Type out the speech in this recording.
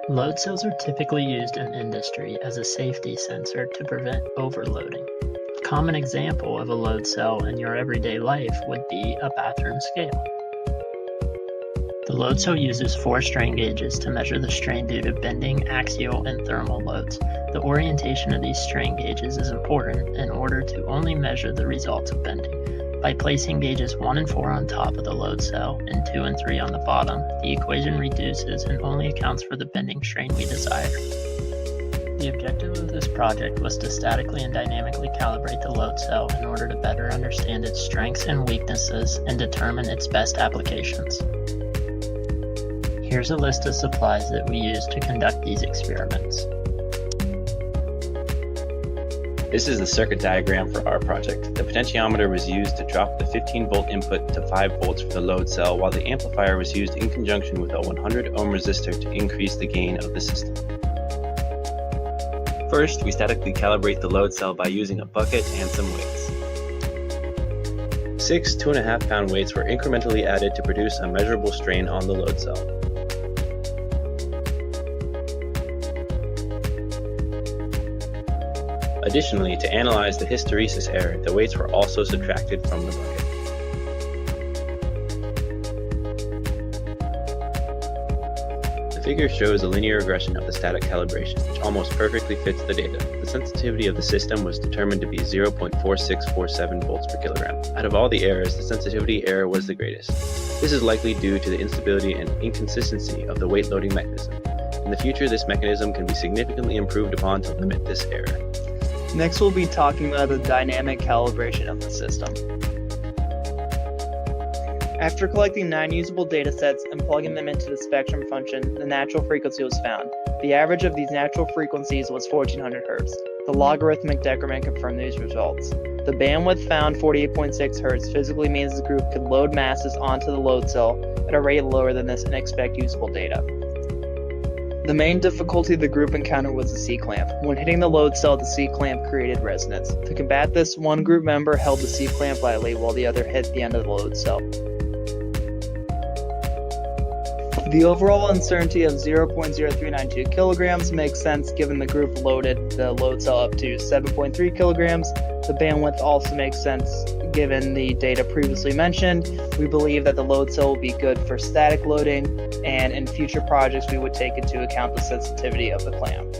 Load cells are typically used in industry as a safety sensor to prevent overloading. A common example of a load cell in your everyday life would be a bathroom scale. The load cell uses 4 strain gauges to measure the strain due to bending, axial, and thermal loads. The orientation of these strain gauges is important in order to only measure the results of bending. By placing gauges 1 and 4 on top of the load cell and 2 and 3 on the bottom, the equation reduces and only accounts for the bending strain we desire. The objective of this project was to statically and dynamically calibrate the load cell in order to better understand its strengths and weaknesses and determine its best applications. Here's a list of supplies that we used to conduct these experiments. This is the circuit diagram for our project. The potentiometer was used to drop the 15-volt input to 5 volts for the load cell, while the amplifier was used in conjunction with a 100 ohm resistor to increase the gain of the system. First, we statically calibrate the load cell by using a bucket and some weights. 6 2.5 pound weights were incrementally added to produce a measurable strain on the load cell. Additionally, to analyze the hysteresis error, the weights were also subtracted from the bucket. The figure shows a linear regression of the static calibration, which almost perfectly fits the data. The sensitivity of the system was determined to be 0.4647 volts per kilogram. Out of all the errors, the sensitivity error was the greatest. This is likely due to the instability and inconsistency of the weight loading mechanism. In the future, this mechanism can be significantly improved upon to limit this error. Next, we'll be talking about the dynamic calibration of the system. After collecting 9 usable datasets and plugging them into the spectrum function, the natural frequency was found. The average of these natural frequencies was 1400 Hz. The logarithmic decrement confirmed these results. The bandwidth found, 48.6 Hz, physically means the group could load masses onto the load cell at a rate lower than this and expect usable data. The main difficulty the group encountered was the C-clamp. When hitting the load cell, the C-clamp created resonance. To combat this, one group member held the C-clamp lightly while the other hit the end of the load cell. The overall uncertainty of 0.0392 kilograms makes sense given the group loaded the load cell up to 7.3 kilograms. The bandwidth also makes sense given the data previously mentioned. We believe that the load cell will be good for static loading, and in future projects we would take into account the sensitivity of the clamp.